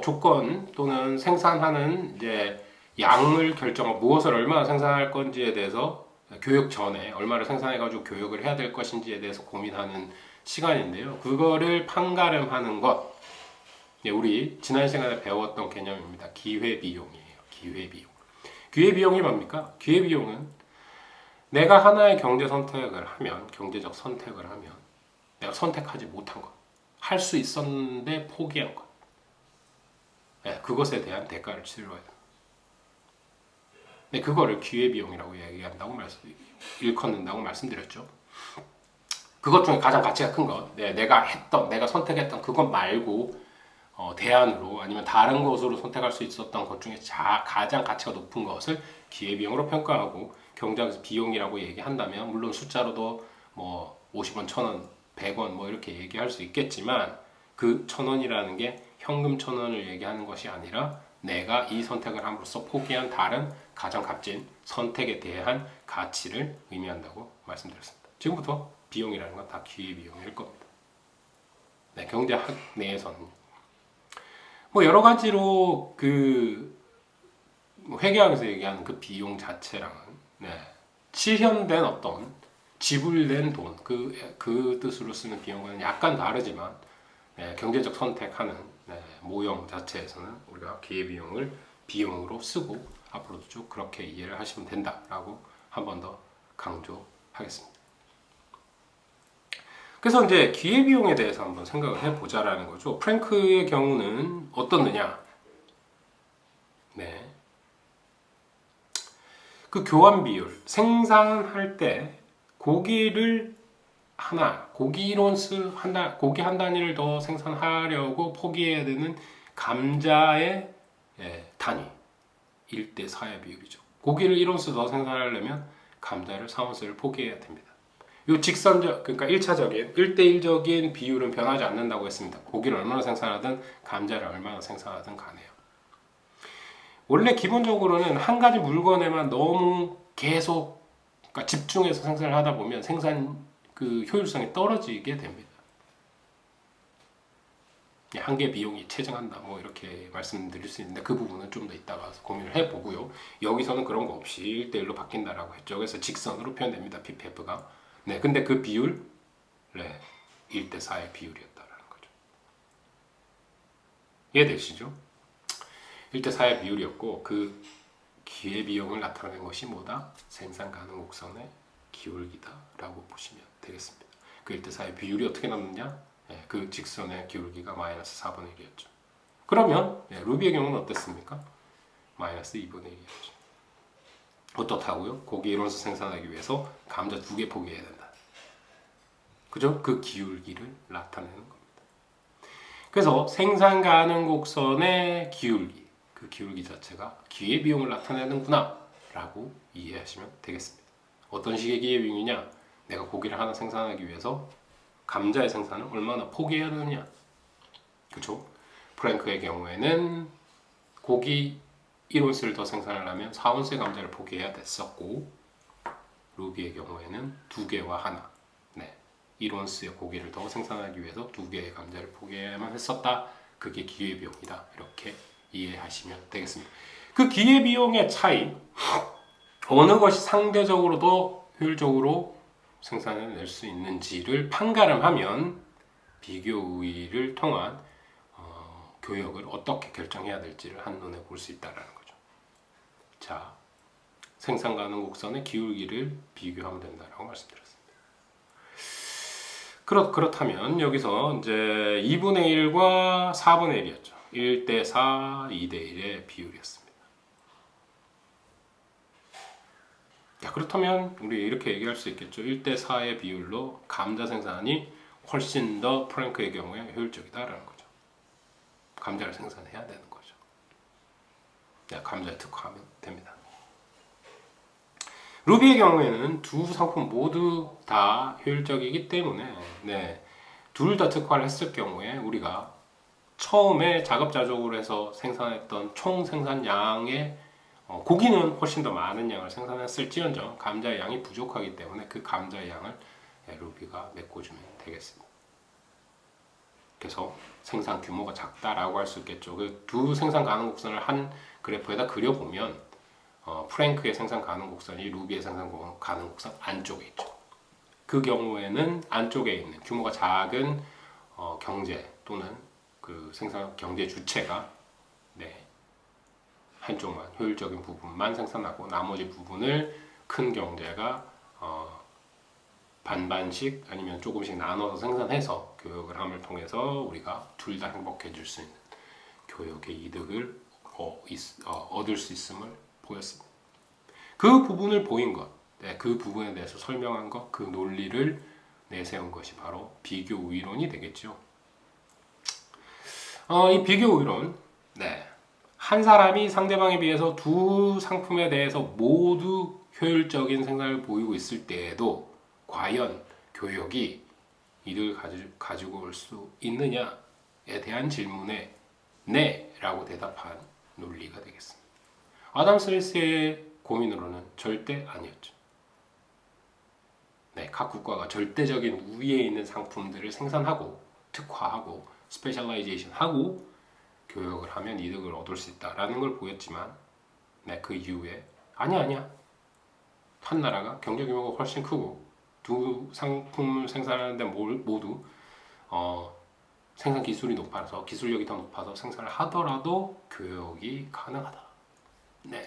조건 또는 생산하는 이제 양을 결정하고 무엇을 얼마나 생산할 건지에 대해서 교육 전에 얼마를 생산해가지고 교육을 해야 될 것인지에 대해서 고민하는 시간인데요. 그거를 판가름하는 것, 우리 지난 시간에 배웠던 개념입니다. 기회비용이에요. 기회비용. 기회비용이 뭡니까? 기회비용은 내가 하나의 경제 선택을 하면, 경제적 선택을 하면 내가 선택하지 못한 것, 할 수 있었는데 포기한 것, 그것에 대한 대가를 치러야 됩니다. 그거를 기회비용이라고 얘기한다고 일컫는다고 말씀드렸죠. 그것 중에 가장 가치가 큰 것, 내가 선택했던 그것 말고 대안으로 아니면 다른 것으로 선택할 수 있었던 것 중에 가장 가치가 높은 것을 기회비용으로 평가하고, 경제학에서 비용이라고 얘기한다면 물론 숫자로도 50원, 1,000원, 100원 이렇게 얘기할 수 있겠지만, 그 1,000원이라는 게 현금 1,000원을 얘기하는 것이 아니라 내가 이 선택을 함으로써 포기한 다른 가장 값진 선택에 대한 가치를 의미한다고 말씀드렸습니다. 지금부터 비용이라는 건 다 기회비용일 겁니다. 경제학 내에서는 여러 가지로 회계학에서 얘기하는 그 비용 자체랑은 실현된 어떤 지불된 돈, 그 뜻으로 쓰는 비용과는 약간 다르지만 경제적 선택하는 모형 자체에서는 우리가 기회비용을 비용으로 쓰고 앞으로도 쭉 그렇게 이해를 하시면 된다라고 한 번 더 강조하겠습니다. 그래서 이제 기회비용에 대해서 한번 생각을 해보자라는 거죠. 프랭크의 경우는 어떻느냐? 그 교환 비율, 생산할 때 고기를 고기 한 단위를 더 생산하려고 포기해야 되는 감자의 단위 1대4의 비율이죠. 고기를 1온스 더 생산하려면 감자를 4온스를 포기해야 됩니다. 이 직선적, 그러니까 1대1적인 비율은 변하지 않는다고 했습니다. 고기를 얼마나 생산하든 감자를 얼마나 생산하든 가네요. 원래 기본적으로는 한 가지 물건에만 너무 계속 집중해서 생산을 하다 보면 생산 효율성이 떨어지게 됩니다. 한계 비용이 체증한다 이렇게 말씀드릴 수 있는데, 그 부분은 좀 더 이따가 고민을 해보고요. 여기서는 그런 거 없이 1대1로 바뀐다라고 했죠. 그래서 직선으로 표현됩니다. PPF가. 근데 그 비율 1대4의 비율이었다라는 거죠. 이해되시죠? 1대4의 비율이었고, 그 기회비용을 나타내는 것이 뭐다? 생산 가능 곡선의 기울기다라고 보시면 되겠습니다. 그 1대4의 비율이 어떻게 나느냐? 그 직선의 기울기가 마이너스 4분의 1이었죠. 그러면 루비의 경우는 어땠습니까? 마이너스 2분의 1이었죠. 어떻다고요? 고기 1온스 생산하기 위해서 감자 2개 포기해야 된다. 그죠? 그 기울기를 나타내는 겁니다. 그래서 생산 가능 곡선의 기울기, 그 기울기 자체가 기회비용을 나타내는구나 라고 이해하시면 되겠습니다. 어떤 식의 기회비용이냐? 내가 고기를 하나 생산하기 위해서 감자의 생산을 얼마나 포기해야 되느냐? 그렇죠? 프랭크의 경우에는 고기 1온스를 더 생산하려면 4온스의 감자를 포기해야 됐었고, 루비의 경우에는 2개와 하나, 1온스의 고기를 더 생산하기 위해서 2개의 감자를 포기해야만 했었다. 그게 기회비용이다. 이렇게 이해하시면 되겠습니다. 그 기회비용의 차이, 어느 것이 상대적으로 더 효율적으로 생산을 낼 수 있는지를 판가름하면 비교 우위를 통한 교역을 어떻게 결정해야 될지를 한눈에 볼 수 있다는 거죠. 자, 생산 가능 곡선의 기울기를 비교하면 된다라고 말씀드렸습니다. 그렇다면 여기서 이제 2분의 1과 4분의 1이었죠. 1대4, 2대1의 비율이었습니다. 자, 그렇다면 우리 이렇게 얘기할 수 있겠죠. 1대4의 비율로 감자 생산이 훨씬 더 프랭크의 경우에 효율적이다라는 거죠. 감자를 생산해야 되는 거죠. 감자에 특화하면 됩니다. 루비의 경우에는 두 상품 모두 다 효율적이기 때문에 둘 다 특화를 했을 경우에 우리가 처음에 자급자족으로 해서 생산했던 총 생산량의 고기는 훨씬 더 많은 양을 생산했을지언정 감자의 양이 부족하기 때문에 그 감자의 양을 루비가 메꿔주면 되겠습니다. 그래서 생산 규모가 작다라고 할 수 있겠죠. 그 두 생산 가능 곡선을 한 그래프에다 그려보면 프랭크의 생산 가능 곡선이 루비의 생산 가능 곡선 안쪽에 있죠. 그 경우에는 안쪽에 있는 규모가 작은 경제 또는 그 생산 경제 주체가 한쪽만 효율적인 부분만 생산하고 나머지 부분을 큰 경제가 반반씩 아니면 조금씩 나눠서 생산해서 교역을 함을 통해서 우리가 둘 다 행복해질 수 있는 교역의 이득을 얻을 수 있음을 보였습니다. 그 부분을 보인 것, 그 부분에 대해서 설명한 것, 그 논리를 내세운 것이 바로 비교 우위론이 되겠죠. 이 비교 우위론, 한 사람이 상대방에 비해서 두 상품에 대해서 모두 효율적인 생산을 보이고 있을 때에도 과연 교역이 이득을 가지고 올 수 있느냐에 대한 질문에 네 라고 대답한 논리가 되겠습니다. 아담 스미스의 고민으로는 절대 아니었죠. 각 국가가 절대적인 우위에 있는 상품들을 생산하고 특화하고 스페셜라이제이션하고 교역을 하면 이득을 얻을 수 있다라는 걸 보였지만 그 이후에 아니야 한 나라가 경제 규모가 훨씬 크고 두 상품을 생산하는데 모두 생산 기술이 높아서 기술력이 더 높아서 생산을 하더라도 교역이 가능하다.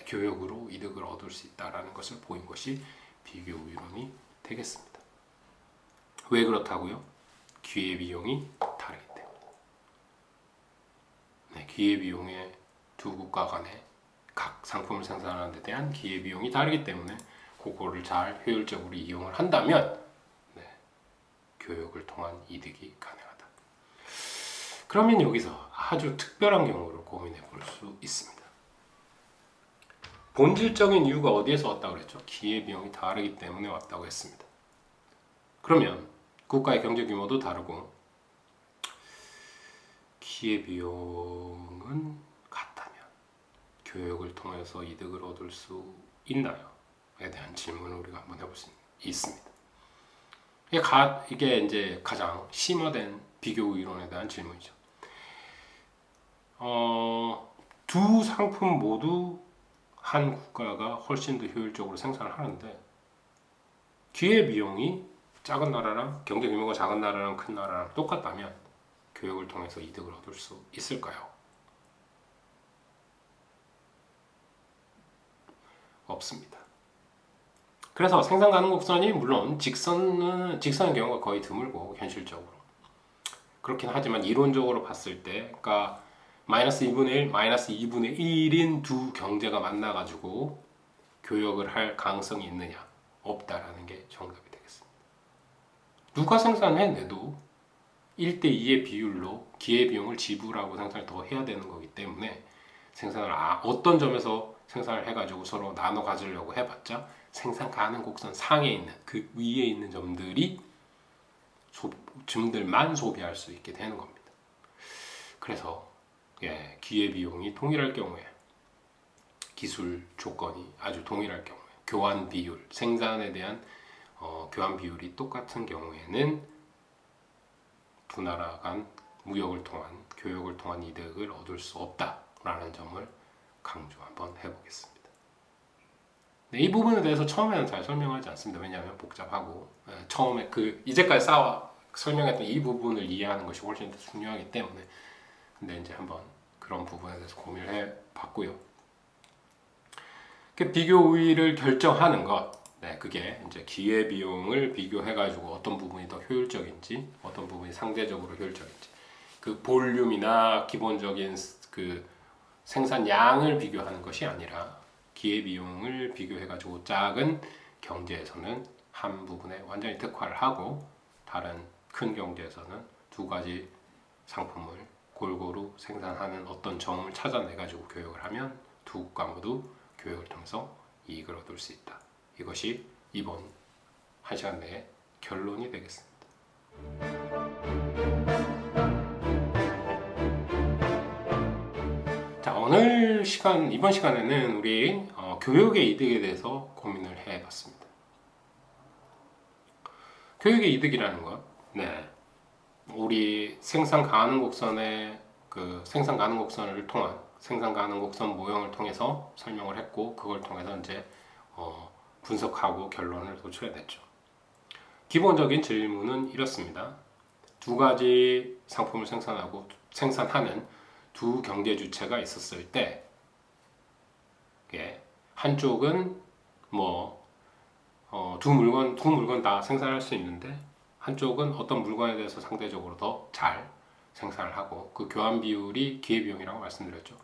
교역으로 이득을 얻을 수 있다라는 것을 보인 것이 비교 우위론이 되겠습니다. 왜 그렇다고요? 기회비용이 다르기 때문에. 기회비용의 두 국가 간에 각 상품을 생산하는 데 대한 기회비용이 다르기 때문에 그거를 잘 효율적으로 이용을 한다면 교역을 통한 이득이 가능하다. 그러면 여기서 아주 특별한 경우를 고민해 볼 수 있습니다. 본질적인 이유가 어디에서 왔다고 그랬죠? 기회비용이 다르기 때문에 왔다고 했습니다. 그러면 국가의 경제 규모도 다르고 기회비용은 같다면 교역을 통해서 이득을 얻을 수 있나요? 에 대한 질문을 우리가 한번 해볼 수 있습니다. 이게 이제 가장 심화된 비교 이론에 대한 질문이죠. 두 상품 모두 한 국가가 훨씬 더 효율적으로 생산을 하는데 기회비용이 작은 나라랑 경제 규모가 작은 나라랑 큰 나라랑 똑같다면 교역을 통해서 이득을 얻을 수 있을까요? 없습니다. 그래서 생산 가능 곡선이 물론 직선의 경우가 거의 드물고 현실적으로 그렇긴 하지만 이론적으로 봤을 때 그러니까 마이너스 2분의 1, 마이너스 2분의 1인 두 경제가 만나가지고 교역을 할 가능성이 있느냐? 없다라는 게 정답이 되겠습니다. 누가 생산해내도 1대2의 비율로 기회비용을 지불하고 생산을 더 해야 되는 거기 때문에 생산을 어떤 점에서 생산을 해가지고 서로 나눠 가지려고 해봤자 생산 가능 곡선 상에 있는 그 위에 있는 점들만 소비할 수 있게 되는 겁니다. 그래서 기회비용이 동일할 경우에 기술 조건이 아주 동일할 경우에 교환 비율, 생산에 대한 교환 비율이 똑같은 경우에는 두 나라 간 무역을 통한 교역을 통한 이득을 얻을 수 없다라는 점을 강조 한번 해보겠습니다. 이 부분에 대해서 처음에는 잘 설명하지 않습니다. 왜냐하면 복잡하고 처음에 이제까지 설명했던 이 부분을 이해하는 것이 훨씬 더 중요하기 때문에 근데 이제 한번 그런 부분에 대해서 고민을 해봤고요. 비교 우위를 결정하는 것, 그게 이제 기회 비용을 비교해가지고 어떤 부분이 더 효율적인지, 어떤 부분이 상대적으로 효율적인지, 그 볼륨이나 기본적인 그 생산량을 비교하는 것이 아니라 기회 비용을 비교해가지고 작은 경제에서는 한 부분에 완전히 특화를 하고 다른 큰 경제에서는 두 가지 상품을 골고루 생산하는 어떤 점을 찾아내가지고 교역을 하면 두 국가 모두 교역을 통해서 이익을 얻을 수 있다. 이것이 이번 1시간 내의 결론이 되겠습니다. 이번 시간에는 우리 교육의 이득에 대해서 고민을 해봤습니다. 교육의 이득이라는 것, 네, 우리 생산 가능 곡선의 생산 가능 곡선을 통한 생산 가능 곡선 모형을 통해서 설명을 했고, 그걸 통해서 이제 분석하고 결론을 도출해냈죠. 기본적인 질문은 이렇습니다. 두 가지 상품을 생산하는 두 경제 주체가 있었을 때, 한쪽은 두 물건 다 생산할 수 있는데, 한쪽은 어떤 물건에 대해서 상대적으로 더 잘 생산을 하고, 그 교환 비율이 기회비용이라고 말씀드렸죠.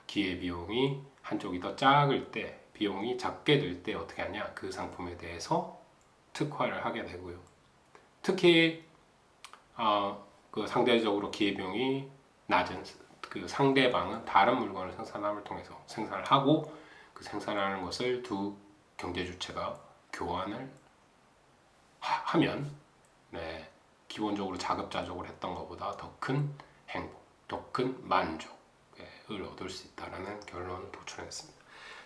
기회비용이 한쪽이 더 작을 때, 비용이 작게 될 때 어떻게 하냐, 그 상품에 대해서 특화를 하게 되고요. 특히 상대적으로 기회비용이 낮은 그 상대방은 다른 물건을 생산함을 통해서 생산을 하고, 그 생산하는 것을 두 경제 주체가 교환을 하면, 네, 기본적으로 자급자족을 했던 것보다 더 큰 행복, 더 큰 만족을 얻을 수 있다는 결론을 도출했습니다.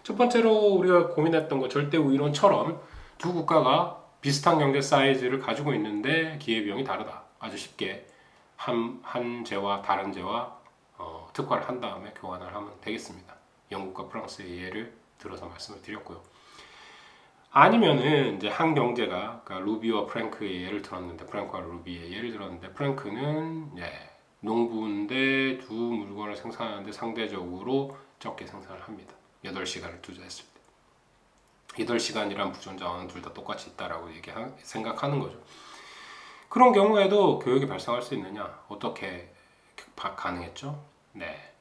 첫 번째로 우리가 고민했던 것, 절대 우위론처럼 두 국가가 비슷한 경제 사이즈를 가지고 있는데 기회비용이 다르다. 아주 쉽게 한 재와 다른 재와 특화를 한 다음에 교환을 하면 되겠습니다. 영국과 프랑스의 예를 들어서 말씀을 드렸고요. 아니면은 이제 한 경제가, 그러니까 루비와 프랭크의 예를 들었는데, 프랭크와 루비의 예를 들었는데, 프랭크는 농부인데 두 물건을 생산하는데 상대적으로 적게 생산을 합니다. 8시간을 투자했을 때. 8시간이란 부존자원은 둘 다 똑같이 있다라고 생각하는 거죠. 그런 경우에도 교육이 발생할 수 있느냐? 어떻게 가능했죠? 네,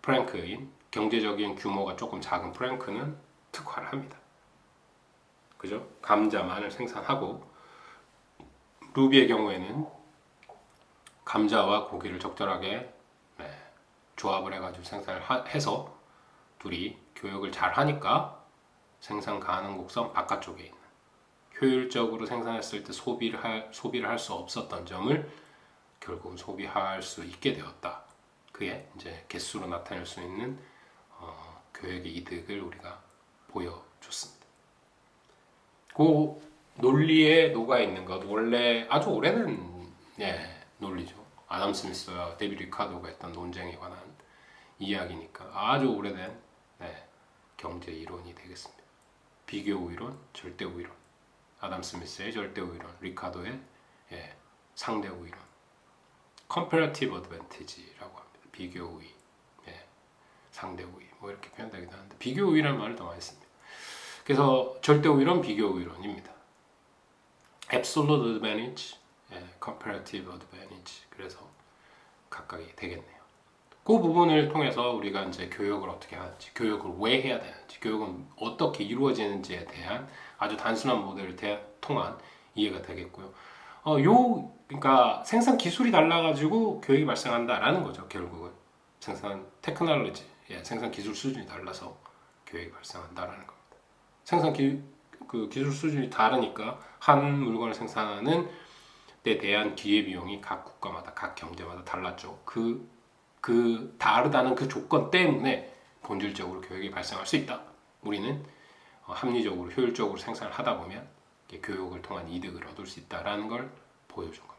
프랭크인 경제적인 규모가 조금 작은 프랭크는 특화를 합니다. 그죠? 감자만을 생산하고, 루비의 경우에는 감자와 고기를 적절하게 조합을 해가지고 생산을 해서 둘이 교육을 잘 하니까 생산 가능 곡선 바깥쪽에 있는, 효율적으로 생산했을 때 소비를 할 수 없었던 점을 결국은 소비할 수 있게 되었다. 그게 이제 개수로 나타낼 수 있는 교육의 이득을 우리가 보여줬습니다. 그 논리에 녹아 있는 것, 원래 아주 오래된 논리죠. 아담 스미스와 데이비드 리카도가 했던 논쟁에 관한 이야기니까 아주 오래된 경제 이론이 되겠습니다. 비교 우위론, 절대 우위론. 아담 스미스의 절대 우위론, 리카도의 상대 우위론. comparative advantage라고 합니다. 비교 우위, 상대 우위, 이렇게 표현되기도 하는데, 비교 우위라는 말을 더 많이 씁니다. 그래서 절대 우위론, 비교 우위론입니다. absolute advantage, comparative advantage. 그래서 각각이 되겠네요. 그 부분을 통해서 우리가 이제 교육을 어떻게 하는지, 교육을 왜 해야 되는지, 교육은 어떻게 이루어지는지에 대한 아주 단순한 모델을 통한 이해가 되겠고요. 그러니까 생산 기술이 달라가지고 교육이 발생한다라는 거죠. 결국은 생산 테크놀로지, 생산 기술 수준이 달라서 교육이 발생한다라는 겁니다. 생산 기술 수준이 다르니까 한 물건을 생산하는 데 대한 기회비용이 각 국가마다, 각 경제마다 달랐죠. 그 다르다는 그 조건 때문에 본질적으로 교육이 발생할 수 있다. 우리는 합리적으로 효율적으로 생산을 하다 보면 교육을 통한 이득을 얻을 수 있다라는 걸 보여준 겁니다.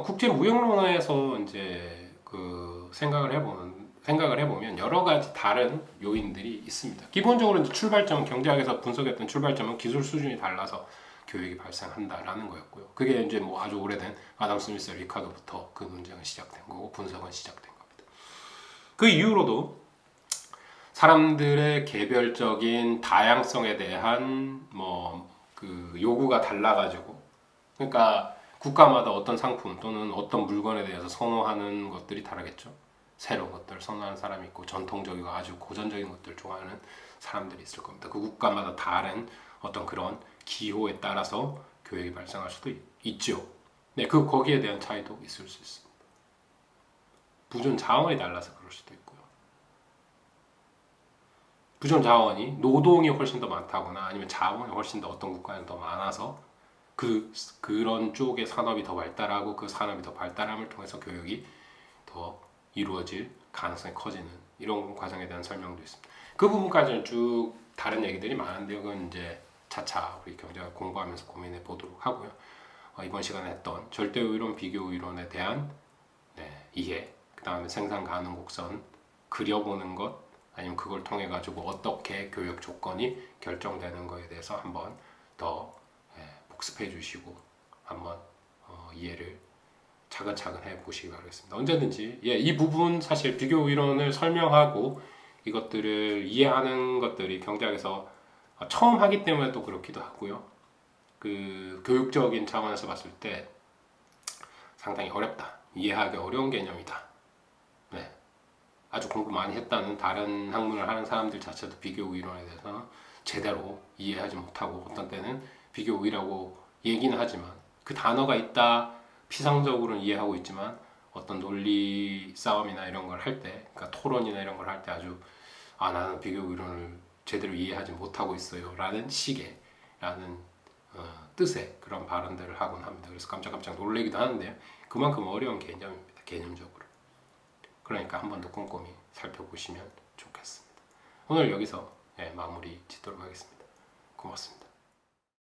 국제 무역론에서 이제 생각을 해보면 여러 가지 다른 요인들이 있습니다. 기본적으로 이제 경제학에서 분석했던 출발점은 기술 수준이 달라서 교육이 발생한다라는 거였고요. 그게 이제 아주 오래된 아담 스미스, 리카도부터 그 논쟁은 시작된 거고, 분석은 시작된 겁니다. 그 이후로도 사람들의 개별적인 다양성에 대한 요구가 달라가지고, 그러니까 국가마다 어떤 상품 또는 어떤 물건에 대해서 선호하는 것들이 다르겠죠. 새로운 것들을 선호하는 사람이 있고, 전통적이고 아주 고전적인 것들을 좋아하는 사람들이 있을 겁니다. 그 국가마다 다른 어떤 그런 기호에 따라서 교육이 발생할 수도 있죠. 네, 거기에 대한 차이도 있을 수 있습니다. 부존 자원이 달라서 그럴 수도 있고요. 부존 자원이 노동이 훨씬 더 많다거나, 아니면 자원이 훨씬 더 어떤 국가에는 더 많아서 그런 쪽의 산업이 더 발달하고, 그 산업이 더 발달함을 통해서 교육이 더 이루어질 가능성이 커지는 이런 과정에 대한 설명도 있습니다. 그 부분까지는 쭉 다른 얘기들이 많은데요. 그건 이제 차차 우리 경제학 공부하면서 고민해 보도록 하고요. 이번 시간에 했던 절대우이론, 비교우이론에 대한 이해, 그 다음에 생산 가능 곡선 그려보는 것, 아니면 그걸 통해 가지고 어떻게 교육 조건이 결정되는 거에 대해서 한번 더 복습해 주시고 한번 이해를 차근차근 해 보시기 바라겠습니다. 언제든지 이 부분 사실 비교 이론을 설명하고 이것들을 이해하는 것들이 경제학에서 처음 하기 때문에 또 그렇기도 하고요. 그 교육적인 차원에서 봤을 때 상당히 어렵다, 이해하기 어려운 개념이다. 네. 아주 공부 많이 했다는 다른 학문을 하는 사람들 자체도 비교 이론에 대해서 제대로 이해하지 못하고 어떤 때는 비교 우위라고 얘기는 하지만 그 단어가 있다 피상적으로는 이해하고 있지만 어떤 논리 싸움이나 이런 걸 할 때, 그러니까 토론이나 이런 걸 할 때 아주 나는 비교 이론을 제대로 이해하지 못하고 있어요 라는 식의 라는 뜻의 그런 발언들을 하곤 합니다. 그래서 깜짝깜짝 놀라기도 하는데요. 그만큼 어려운 개념입니다. 개념적으로. 그러니까 한 번 더 꼼꼼히 살펴보시면 좋겠습니다. 오늘 여기서 마무리 짓도록 하겠습니다. 고맙습니다.